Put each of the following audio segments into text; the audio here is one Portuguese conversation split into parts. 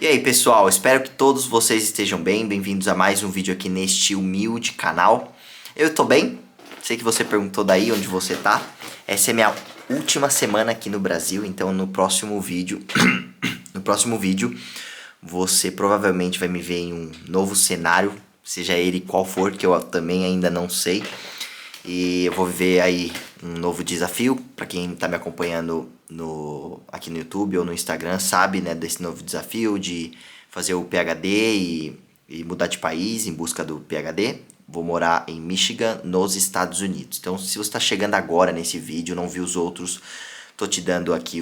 E aí pessoal, espero que todos vocês estejam bem, bem-vindos a mais um vídeo aqui neste humilde canal. Eu tô bem, sei que você perguntou daí onde você tá. Essa é minha última semana aqui no Brasil, então no próximo vídeo, você provavelmente vai me ver em um novo cenário, seja ele qual for, que eu também ainda não sei. E eu vou viver aí um novo desafio. Para quem tá me acompanhando aqui no YouTube ou no Instagram sabe, né, desse novo desafio de fazer o PhD e mudar de país em busca do PhD. Vou morar em Michigan, nos Estados Unidos. Então, se você está chegando agora nesse vídeo, não viu os outros, tô te dando aqui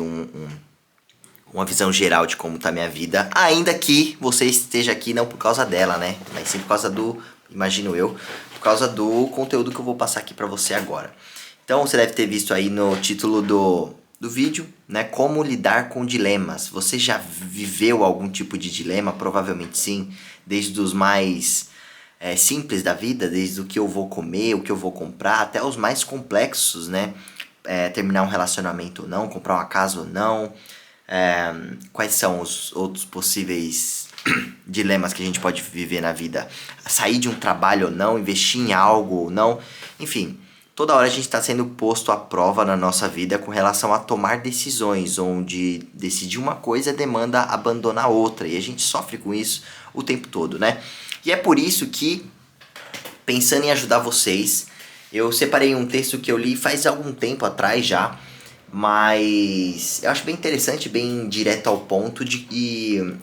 uma visão geral de como tá a minha vida. Ainda que você esteja aqui não por causa dela, né, mas sim por causa do, imagino eu, por causa do conteúdo que eu vou passar aqui para você agora. Então você deve ter visto aí no título do vídeo, né, como lidar com dilemas. Você já viveu algum tipo de dilema? Provavelmente sim, desde os mais simples da vida, desde o que eu vou comer, o que eu vou comprar, até os mais complexos, né, terminar um relacionamento ou não, comprar uma casa ou não, quais são os outros possíveis dilemas que a gente pode viver na vida, sair de um trabalho ou não, investir em algo ou não, enfim, toda hora a gente está sendo posto à prova na nossa vida com relação a tomar decisões, onde decidir uma coisa demanda abandonar outra, e a gente sofre com isso o tempo todo, né? E é por isso que, pensando em ajudar vocês, eu separei um texto que eu li faz algum tempo atrás já, mas eu acho bem interessante, bem direto ao ponto e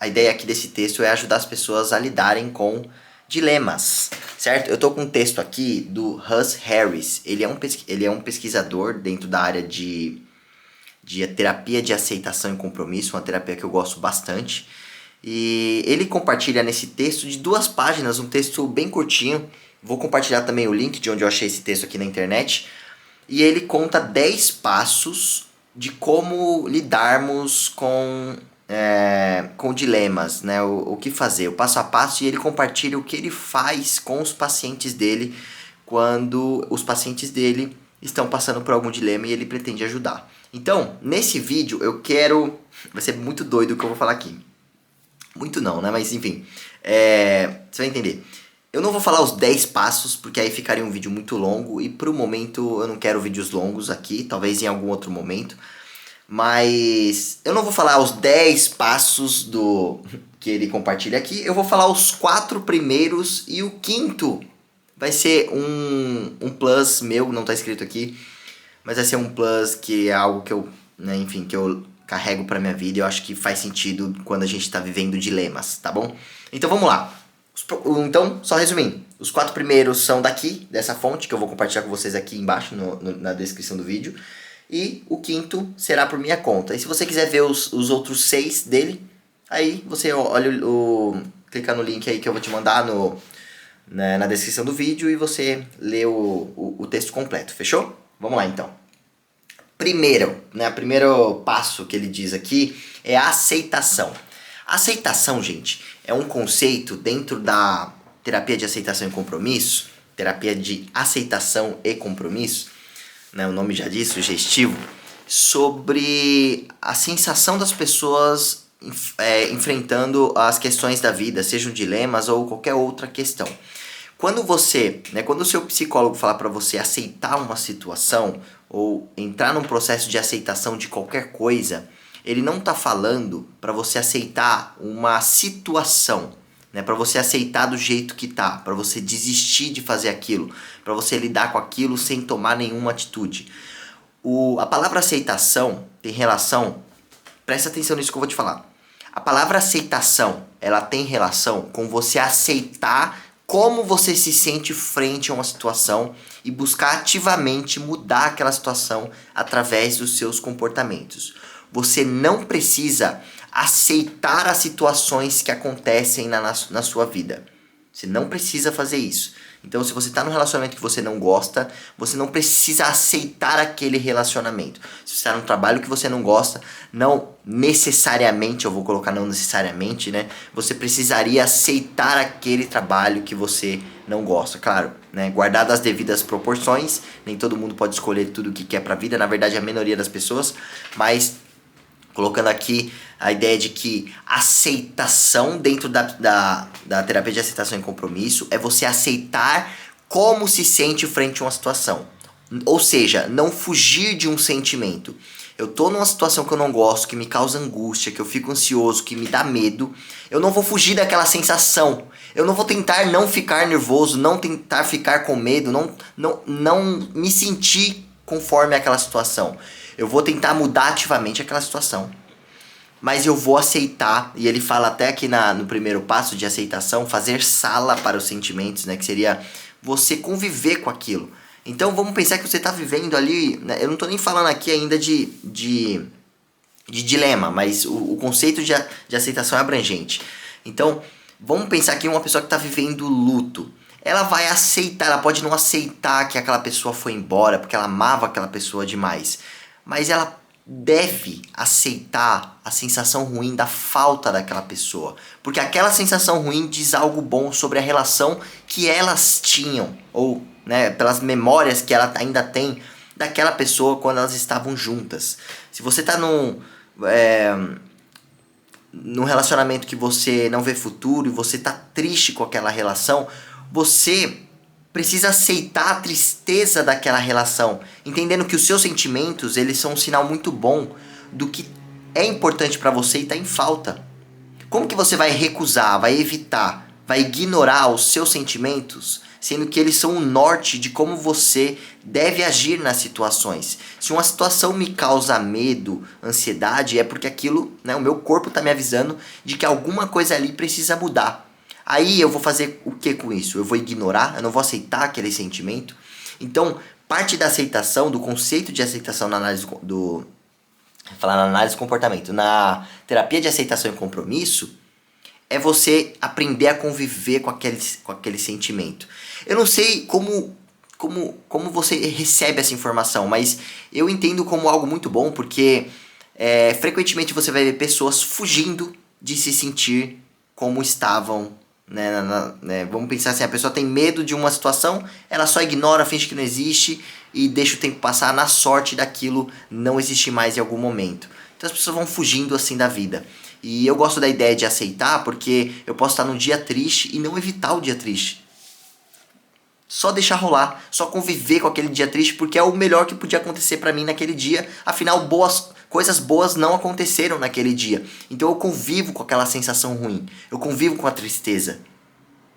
a ideia aqui desse texto é ajudar as pessoas a lidarem com dilemas, certo? Eu tô com um texto aqui do Russ Harris. Ele é um pesquisador dentro da área de terapia de aceitação e compromisso, uma terapia que eu gosto bastante. E ele compartilha nesse texto de 2 páginas, um texto bem curtinho. Vou compartilhar também o link de onde eu achei esse texto aqui na internet. E ele conta 10 passos de como lidarmos com dilemas, né? O que fazer, o passo a passo, e ele compartilha o que ele faz com os pacientes dele quando os pacientes dele estão passando por algum dilema e ele pretende ajudar. Então, nesse vídeo eu quero... Vai ser muito doido o que eu vou falar aqui. Muito não, né? Mas enfim, você vai entender. Eu não vou falar os 10 passos, porque aí ficaria um vídeo muito longo, e pro momento eu não quero vídeos longos aqui, talvez em algum outro momento. Mas eu não vou falar os 10 passos que ele compartilha aqui, eu vou falar os 4 primeiros, e o quinto vai ser um plus meu, não tá escrito aqui, mas vai ser um plus que é algo que eu, né, enfim, que eu carrego pra minha vida e eu acho que faz sentido quando a gente tá vivendo dilemas, tá bom? Então vamos lá. Então, só resumindo, os 4 primeiros são daqui, dessa fonte, que eu vou compartilhar com vocês aqui embaixo na descrição do vídeo. E o quinto será por minha conta. E se você quiser ver os outros 6 dele, aí você olha clica no link aí que eu vou te mandar na descrição do vídeo e você lê o texto completo, fechou? Vamos lá então. Primeiro passo que ele diz aqui é a aceitação. A aceitação, gente, é um conceito dentro da terapia de aceitação e compromisso, terapia de aceitação e compromisso, né, o nome já diz, sugestivo, sobre a sensação das pessoas enfrentando as questões da vida, sejam dilemas ou qualquer outra questão. Quando o seu psicólogo falar para você aceitar uma situação ou entrar num processo de aceitação de qualquer coisa, ele não está falando para você aceitar uma situação, né, para você aceitar do jeito que tá, para você desistir de fazer aquilo, para você lidar com aquilo sem tomar nenhuma atitude. A palavra aceitação tem relação, presta atenção nisso que eu vou te falar. A palavra aceitação, ela tem relação com você aceitar como você se sente frente a uma situação e buscar ativamente mudar aquela situação através dos seus comportamentos. Você não precisa aceitar as situações que acontecem na sua vida. Você não precisa fazer isso. Então, se você está num relacionamento que você não gosta, você não precisa aceitar aquele relacionamento. Se você está num trabalho que você não gosta, não necessariamente, eu vou colocar não necessariamente, né? Você precisaria aceitar aquele trabalho que você não gosta. Claro, né? Guardado as devidas proporções, nem todo mundo pode escolher tudo o que quer para a vida. Na verdade, a minoria das pessoas, mas colocando aqui a ideia de que aceitação dentro da terapia de aceitação e compromisso é você aceitar como se sente frente a uma situação. Ou seja, não fugir de um sentimento. Eu tô numa situação que eu não gosto, que me causa angústia, que eu fico ansioso, que me dá medo. Eu não vou fugir daquela sensação. Eu não vou tentar não ficar nervoso, não tentar ficar com medo, não me sentir conforme aquela situação. Eu vou tentar mudar ativamente aquela situação. Mas eu vou aceitar, e ele fala até aqui no primeiro passo de aceitação, fazer sala para os sentimentos, né? Que seria você conviver com aquilo. Então vamos pensar que você está vivendo ali, né? Eu não estou nem falando aqui ainda de dilema, mas o conceito de aceitação é abrangente. Então vamos pensar que uma pessoa que está vivendo luto, ela vai aceitar, ela pode não aceitar que aquela pessoa foi embora, porque ela amava aquela pessoa demais, mas ela deve aceitar a sensação ruim da falta daquela pessoa, porque aquela sensação ruim diz algo bom sobre a relação que elas tinham, ou né, pelas memórias que ela ainda tem daquela pessoa quando elas estavam juntas. Se você está num relacionamento que você não vê futuro e você está triste com aquela relação, você precisa aceitar a tristeza daquela relação, entendendo que os seus sentimentos, eles são um sinal muito bom do que é importante para você e está em falta. Como que você vai recusar, vai evitar, vai ignorar os seus sentimentos, sendo que eles são o norte de como você deve agir nas situações? Se uma situação me causa medo, ansiedade, é porque aquilo, né, o meu corpo está me avisando de que alguma coisa ali precisa mudar. Aí eu vou fazer o que com isso? Eu vou ignorar? Eu não vou aceitar aquele sentimento? Então, parte da aceitação, do conceito de aceitação na análise falar na análise do comportamento, na terapia de aceitação e compromisso, é você aprender a conviver com aquele sentimento. Eu não sei como você recebe essa informação, mas eu entendo como algo muito bom, porque frequentemente você vai ver pessoas fugindo de se sentir como estavam. Vamos pensar assim, a pessoa tem medo de uma situação, ela só ignora, finge que não existe e deixa o tempo passar na sorte daquilo não existir mais em algum momento. Então as pessoas vão fugindo assim da vida. E eu gosto da ideia de aceitar, porque eu posso estar num dia triste e não evitar o dia triste. Só deixar rolar, só conviver com aquele dia triste, porque é o melhor que podia acontecer pra mim naquele dia. Afinal, coisas boas não aconteceram naquele dia. Então eu convivo com aquela sensação ruim. Eu convivo com a tristeza.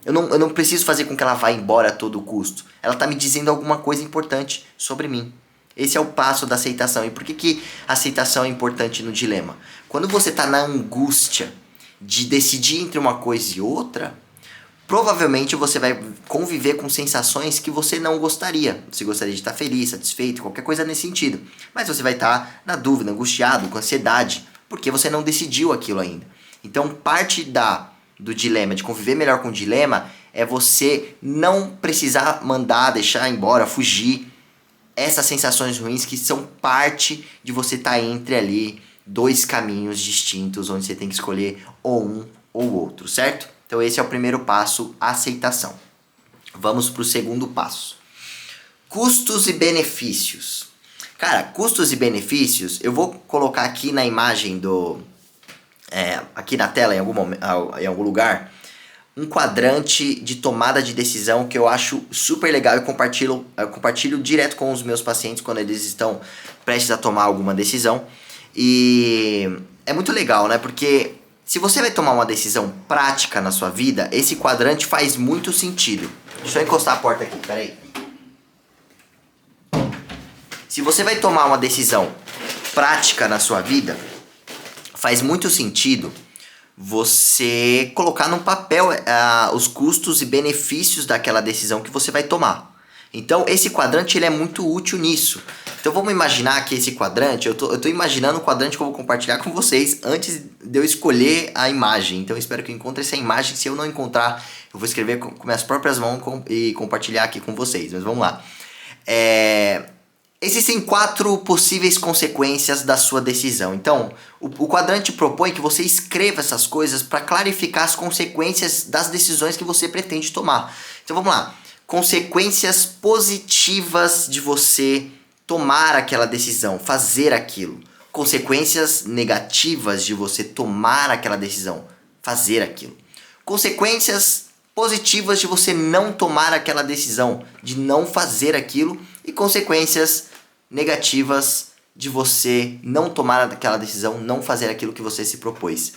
Eu não preciso fazer com que ela vá embora a todo custo. Ela está me dizendo alguma coisa importante sobre mim. Esse é o passo da aceitação. E por que a aceitação é importante no dilema? Quando você está na angústia de decidir entre uma coisa e outra, provavelmente você vai conviver com sensações que você não gostaria. Você gostaria de estar feliz, satisfeito, qualquer coisa nesse sentido. Mas você vai estar na dúvida, angustiado, com ansiedade, porque você não decidiu aquilo ainda. Então, parte do dilema, de conviver melhor com o dilema, é você não precisar mandar, deixar embora, fugir essas sensações ruins que são parte de você estar entre ali dois caminhos distintos, onde você tem que escolher ou um ou outro, certo? Então esse é o primeiro passo, a aceitação. Vamos para o segundo passo. Custos e benefícios. Cara, custos e benefícios, eu vou colocar aqui na imagem aqui na tela, em algum lugar, um quadrante de tomada de decisão que eu acho super legal e eu compartilho direto com os meus pacientes quando eles estão prestes a tomar alguma decisão. E é muito legal, né? Porque se você vai tomar uma decisão prática na sua vida, esse quadrante faz muito sentido. Deixa eu encostar a porta aqui, peraí. Se você vai tomar uma decisão prática na sua vida, faz muito sentido você colocar no papel os custos e benefícios daquela decisão que você vai tomar. Então esse quadrante ele é muito útil nisso. Então vamos imaginar que esse quadrante, eu tô imaginando o quadrante que eu vou compartilhar com vocês antes de eu escolher a imagem. Então eu espero que eu encontre essa imagem. Se eu não encontrar, eu vou escrever com minhas próprias mãos e compartilhar aqui com vocês. Mas vamos lá. Existem 4 possíveis consequências da sua decisão. Então, o quadrante propõe que você escreva essas coisas para clarificar as consequências das decisões que você pretende tomar. Então, vamos lá. Consequências positivas de você tomar aquela decisão, fazer aquilo. consequências negativas de você tomar aquela decisão, fazer aquilo. Consequências positivas de você não tomar aquela decisão, de não fazer aquilo, e consequências negativas de você não tomar aquela decisão, não fazer aquilo que você se propôs.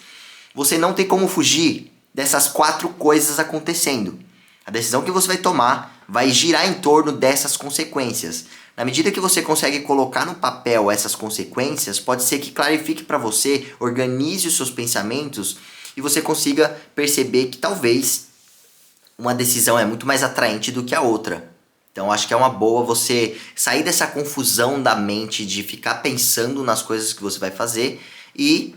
Você não tem como fugir dessas 4 coisas acontecendo. A decisão que você vai tomar vai girar em torno dessas consequências. Na medida que você consegue colocar no papel essas consequências, pode ser que clarifique para você, organize os seus pensamentos e você consiga perceber que talvez uma decisão é muito mais atraente do que a outra. Então acho que é uma boa você sair dessa confusão da mente de ficar pensando nas coisas que você vai fazer e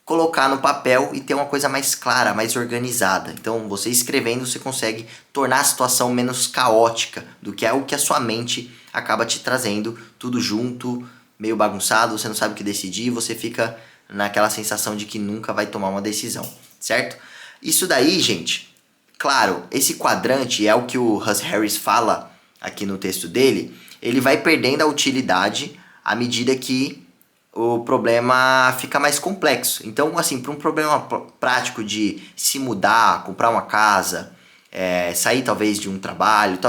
colocar no papel e ter uma coisa mais clara, mais organizada. Então você escrevendo você consegue tornar a situação menos caótica do que é o que a sua mente acaba te trazendo, tudo junto, meio bagunçado, você não sabe o que decidir, você fica naquela sensação de que nunca vai tomar uma decisão, certo? Isso daí, gente, claro, esse quadrante é o que o Russ Harris fala aqui no texto dele, ele vai perdendo a utilidade à medida que o problema fica mais complexo. Então, assim, para um problema prático de se mudar, comprar uma casa, sair talvez de um trabalho,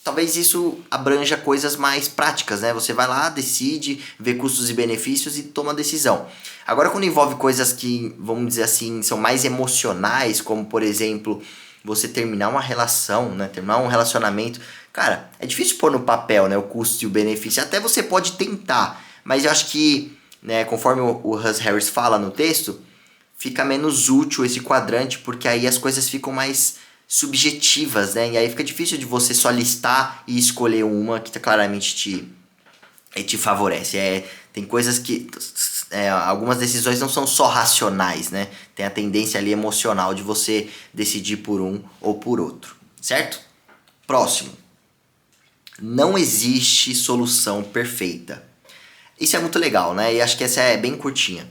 talvez isso abranja coisas mais práticas, né? Você vai lá, decide, vê custos e benefícios e toma a decisão. Agora, quando envolve coisas que, vamos dizer assim, são mais emocionais, como, por exemplo, você terminar uma relação, né? Terminar um relacionamento. Cara, é difícil pôr no papel, né? O custo e o benefício. Até você pode tentar, mas eu acho que, né, conforme o Russ Harris fala no texto, fica menos útil esse quadrante, porque aí as coisas ficam mais subjetivas, né? E aí fica difícil de você só listar e escolher uma que claramente te favorece. Tem coisas que... algumas decisões não são só racionais, né? Tem a tendência ali emocional de você decidir por um ou por outro, certo? Próximo. Não existe solução perfeita. Isso é muito legal, né? E acho que essa é bem curtinha.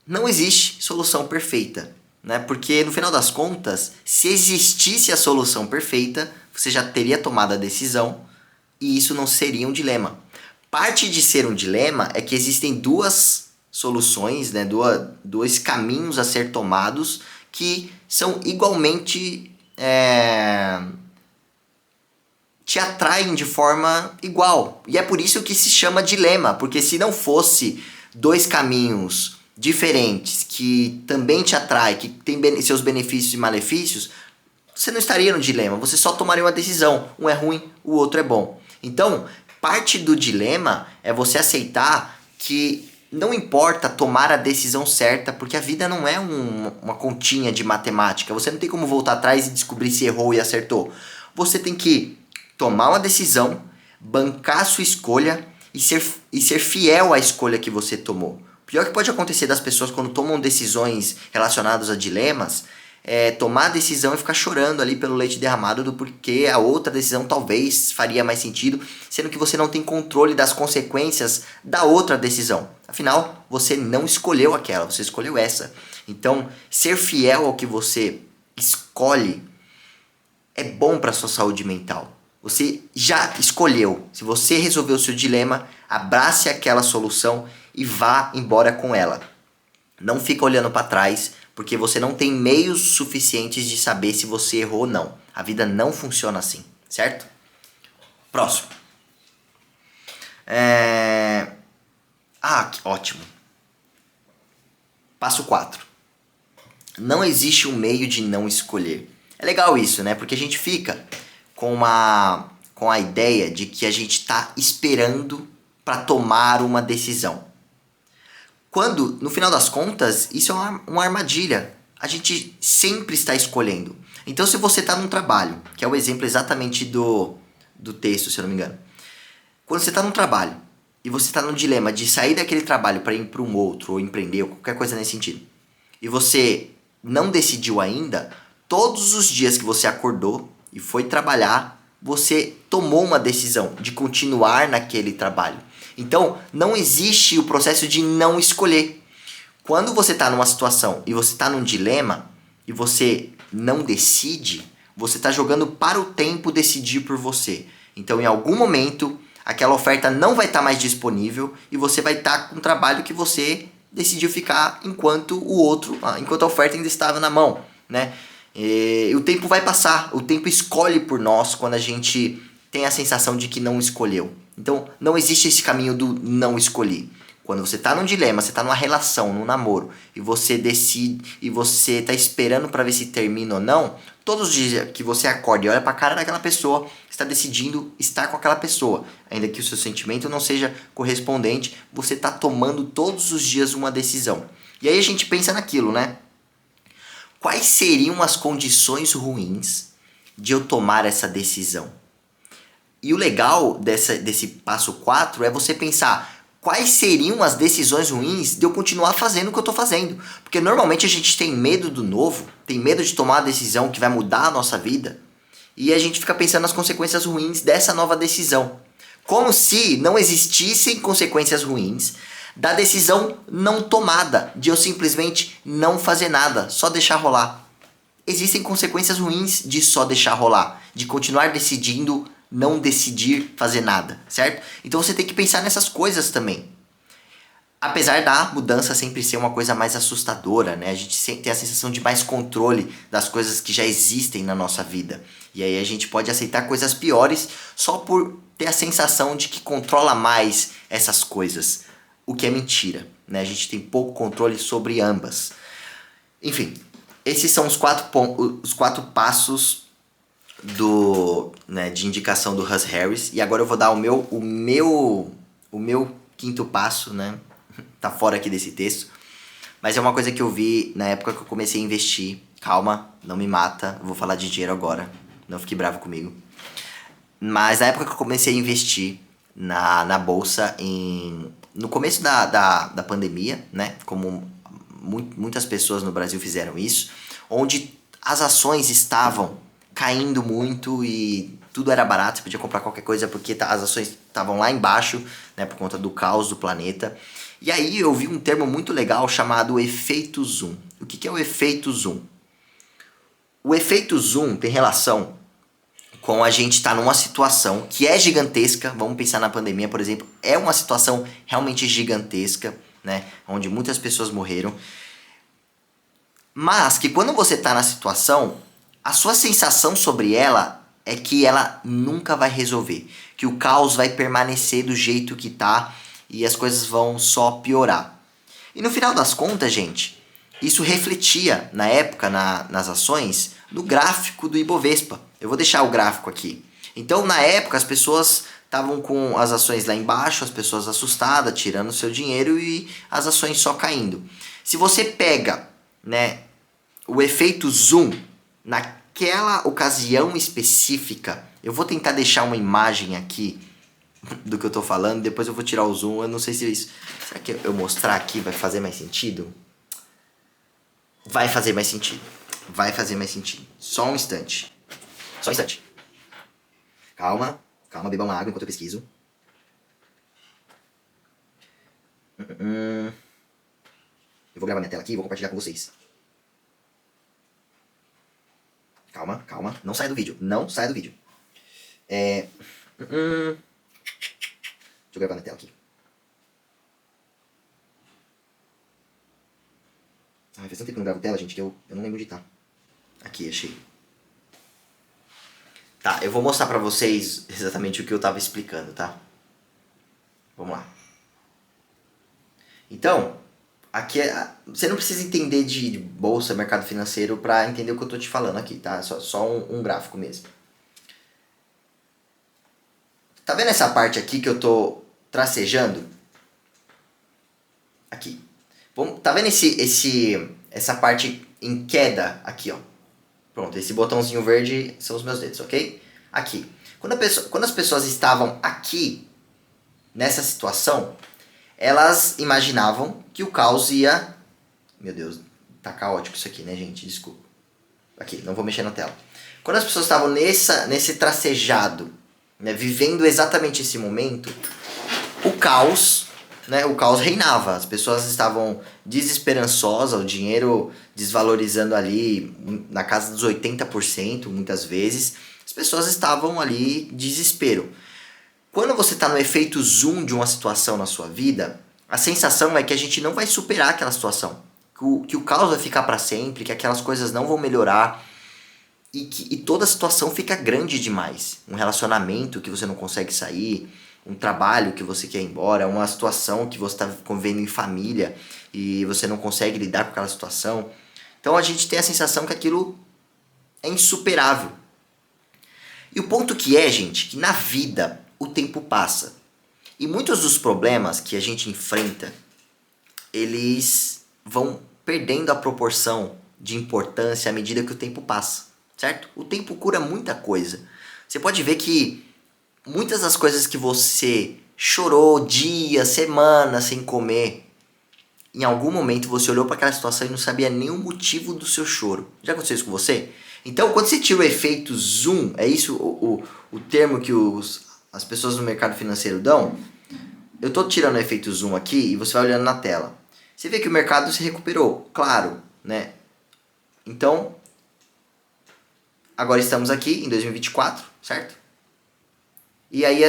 Não existe solução perfeita, né? Porque no final das contas, se existisse a solução perfeita, você já teria tomado a decisão e isso não seria um dilema. Parte de ser um dilema é que existem 2 soluções, né? Dois caminhos a ser tomados que são igualmente... te atraem de forma igual. E é por isso que se chama dilema, porque se não fosse 2 caminhos diferentes que também te atraem, que tem seus benefícios e malefícios, você não estaria no dilema, você só tomaria uma decisão. Um é ruim, o outro é bom. Então, parte do dilema é você aceitar que não importa tomar a decisão certa, porque a vida não é uma continha de matemática. Você não tem como voltar atrás e descobrir se errou e acertou. Você tem que tomar uma decisão, bancar a sua escolha e ser fiel à escolha que você tomou. O pior que pode acontecer das pessoas quando tomam decisões relacionadas a dilemas é tomar a decisão e ficar chorando ali pelo leite derramado do porquê a outra decisão talvez faria mais sentido, sendo que você não tem controle das consequências da outra decisão. Afinal, você não escolheu aquela, você escolheu essa. Então, ser fiel ao que você escolhe é bom para a sua saúde mental. Você já escolheu. Se você resolveu o seu dilema, abrace aquela solução e vá embora com ela. Não fica olhando para trás, porque você não tem meios suficientes de saber se você errou ou não. A vida não funciona assim, certo? Próximo. Ótimo. Passo 4. Não existe um meio de não escolher. É legal isso, né? Porque a gente fica com a ideia de que a gente está esperando para tomar uma decisão. Quando, no final das contas, isso é uma armadilha. A gente sempre está escolhendo. Então, se você está num trabalho, que é o exemplo exatamente do texto, se eu não me engano. Quando você está num trabalho e você está num dilema de sair daquele trabalho para ir para um outro, ou empreender, ou qualquer coisa nesse sentido, e você não decidiu ainda, todos os dias que você acordou e foi trabalhar, você tomou uma decisão de continuar naquele trabalho. Então, não existe o processo de não escolher. Quando você está numa situação e você está num dilema e você não decide, você está jogando para o tempo decidir por você. Então, em algum momento, aquela oferta não vai estar mais disponível e você vai estar com um trabalho que você decidiu ficar enquanto enquanto a oferta ainda estava na mão, né? E o tempo vai passar, o tempo escolhe por nós quando a gente tem a sensação de que não escolheu. Então, não existe esse caminho do não escolher. Quando você tá num dilema, você tá numa relação, num namoro, e você decide, e você tá esperando para ver se termina ou não, todos os dias que você acorda e olha pra cara daquela pessoa, está decidindo estar com aquela pessoa. Ainda que o seu sentimento não seja correspondente, você tá tomando todos os dias uma decisão. E aí a gente pensa naquilo, né? Quais seriam as condições ruins de eu tomar essa decisão? E o legal desse passo 4 é você pensar quais seriam as decisões ruins de eu continuar fazendo o que eu tô fazendo. Porque normalmente a gente tem medo do novo, tem medo de tomar uma decisão que vai mudar a nossa vida, e a gente fica pensando nas consequências ruins dessa nova decisão. Como se não existissem consequências ruins da decisão não tomada, de eu simplesmente não fazer nada, só deixar rolar. Existem consequências ruins de só deixar rolar, de continuar decidindo não decidir fazer nada, certo? Então você tem que pensar nessas coisas também. Apesar da mudança sempre ser uma coisa mais assustadora, né? A gente sempre tem a sensação de mais controle das coisas que já existem na nossa vida. E aí a gente pode aceitar coisas piores só por ter a sensação de que controla mais essas coisas. O que é mentira, né? A gente tem pouco controle sobre ambas. Enfim, esses são os quatro passos de indicação do Russ Harris. E agora eu vou dar o meu quinto passo, né? Tá fora aqui desse texto. Mas é uma coisa que eu vi na época que eu comecei a investir. Calma, não me mata. Eu vou falar de dinheiro agora. Não fique bravo comigo. Mas na época que eu comecei a investir na bolsa, no começo da pandemia, né? Como muitas pessoas no Brasil fizeram isso, onde as ações estavam caindo muito e tudo era barato, você podia comprar qualquer coisa porque as ações estavam lá embaixo, né, por conta do caos do planeta. E aí eu vi um termo muito legal chamado efeito zoom. O que é o efeito zoom? O efeito zoom tem relação com a gente estar numa situação que é gigantesca. Vamos pensar na pandemia, por exemplo, é uma situação realmente gigantesca, né, onde muitas pessoas morreram. Mas que quando você está na situação, a sua sensação sobre ela é que ela nunca vai resolver, que o caos vai permanecer do jeito que tá e as coisas vão só piorar. E no final das contas, gente, isso refletia na época nas ações no gráfico do Ibovespa. Eu vou deixar o gráfico aqui. Então, na época, as pessoas estavam com as ações lá embaixo, as pessoas assustadas, tirando seu dinheiro e as ações só caindo. Se você pega, né, o efeito zoom naquela ocasião específica, eu vou tentar deixar uma imagem aqui do que eu tô falando, depois eu vou tirar o zoom, eu não sei se isso... Será que eu mostrar aqui vai fazer mais sentido? Vai fazer mais sentido. Vai fazer mais sentido. Só um instante. Só um instante. Calma, beba uma água enquanto eu pesquiso. Eu vou gravar minha tela aqui e vou compartilhar com vocês. Calma. Não saia do vídeo. Deixa eu gravar na tela aqui. Faz tanto tempo que eu não gravo tela, gente, que eu não lembro de tá. Aqui, achei. Tá, eu vou mostrar pra vocês exatamente o que eu tava explicando, tá? Vamos lá. Então, aqui você não precisa entender de bolsa, mercado financeiro pra entender o que eu tô te falando aqui, tá? Só um gráfico mesmo. Tá vendo essa parte aqui que eu tô tracejando? Aqui. Tá vendo essa parte em queda aqui, ó? Pronto, esse botãozinho verde são os meus dedos, ok? Aqui. Quando as pessoas estavam aqui, nessa situação, elas imaginavam que o caos ia... Meu Deus, tá caótico isso aqui, né, gente? Desculpa. Aqui, não vou mexer na tela. Quando as pessoas estavam nesse tracejado, né, vivendo exatamente esse momento, o caos reinava. As pessoas estavam desesperançosas, o dinheiro desvalorizando ali na casa dos 80%, muitas vezes. As pessoas estavam ali em desespero. Quando você está no efeito zoom de uma situação na sua vida, a sensação é que a gente não vai superar aquela situação. Que o caos vai ficar para sempre, que aquelas coisas não vão melhorar e toda a situação fica grande demais. Um relacionamento que você não consegue sair, um trabalho que você quer ir embora, uma situação que você está convivendo em família e você não consegue lidar com aquela situação. Então a gente tem a sensação que aquilo é insuperável. E o ponto que é, gente, que na vida o tempo passa. E muitos dos problemas que a gente enfrenta, eles vão perdendo a proporção de importância à medida que o tempo passa, certo? O tempo cura muita coisa. Você pode ver que muitas das coisas que você chorou dias, semanas sem comer, em algum momento você olhou para aquela situação e não sabia nem o motivo do seu choro. Já aconteceu isso com você? Então, quando você tira o efeito zoom, é isso o termo que as pessoas no mercado financeiro dão. Eu estou tirando o efeito zoom aqui e você vai olhando na tela. Você vê que o mercado se recuperou, claro, né? Então, agora estamos aqui em 2024, certo? E aí,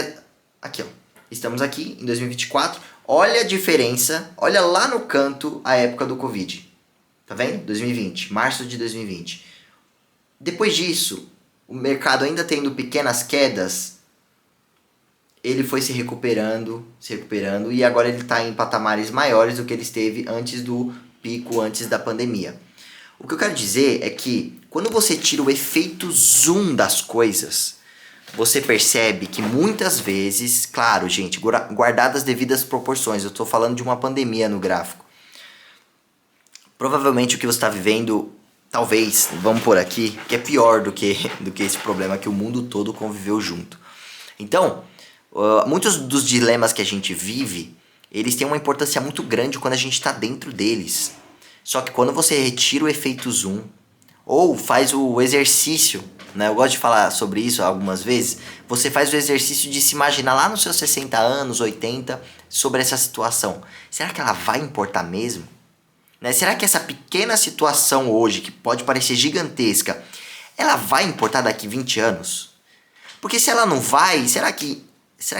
aqui ó, estamos aqui em 2024. Olha a diferença, olha lá no canto a época do Covid. Tá vendo? 2020, março de 2020. Depois disso, o mercado ainda tendo pequenas quedas, ele foi se recuperando, e agora ele está em patamares maiores do que ele esteve antes do pico, antes da pandemia. O que eu quero dizer é que quando você tira o efeito zoom das coisas, você percebe que muitas vezes, claro, gente, guardadas as devidas proporções, eu estou falando de uma pandemia no gráfico. Provavelmente o que você está vivendo, talvez, vamos por aqui, que é pior do que esse problema que o mundo todo conviveu junto. Então, muitos dos dilemas que a gente vive, eles têm uma importância muito grande quando a gente está dentro deles. Só que quando você retira o efeito zoom, ou faz o exercício, né? Eu gosto de falar sobre isso algumas vezes. Você faz o exercício de se imaginar lá nos seus 60 anos, 80, sobre essa situação. Será que ela vai importar mesmo? Né? Será que essa pequena situação hoje, que pode parecer gigantesca, ela vai importar daqui 20 anos? Porque se ela não vai, será que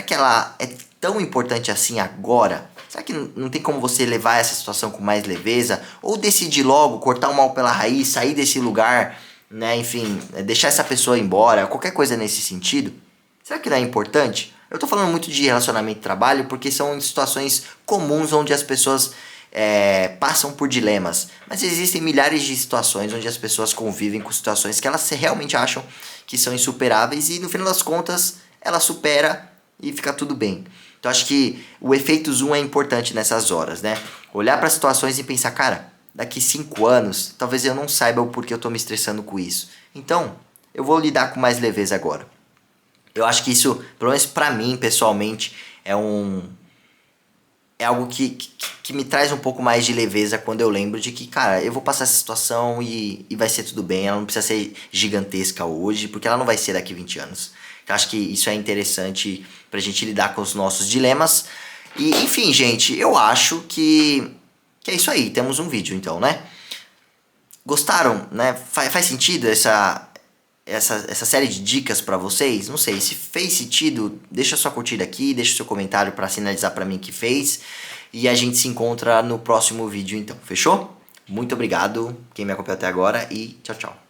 ela é tão importante assim agora? Será que não tem como você levar essa situação com mais leveza? Ou decidir logo, cortar o mal pela raiz, sair desse lugar, né? Enfim, deixar essa pessoa embora, qualquer coisa nesse sentido? Será que não é importante? Eu tô falando muito de relacionamento e trabalho porque são situações comuns onde as pessoas passam por dilemas. Mas existem milhares de situações onde as pessoas convivem com situações que elas realmente acham que são insuperáveis e no final das contas ela supera e fica tudo bem. Então acho que o efeito zoom é importante nessas horas, né? Olhar para situações e pensar, cara, daqui 5 anos, talvez eu não saiba o porquê eu tô me estressando com isso. Então, eu vou lidar com mais leveza agora. Eu acho que isso, pelo menos pra mim, pessoalmente, é algo que me traz um pouco mais de leveza quando eu lembro de que, cara, eu vou passar essa situação e vai ser tudo bem. Ela não precisa ser gigantesca hoje, porque ela não vai ser daqui 20 anos. Então acho que isso é interessante pra gente lidar com os nossos dilemas. E, enfim, gente, eu acho que é isso aí. Temos um vídeo, então, né? Gostaram, né? Faz sentido essa série de dicas pra vocês? Não sei, se fez sentido, deixa sua curtida aqui, deixa seu comentário pra sinalizar pra mim que fez. E a gente se encontra no próximo vídeo, então. Fechou? Muito obrigado quem me acompanhou até agora e tchau, tchau.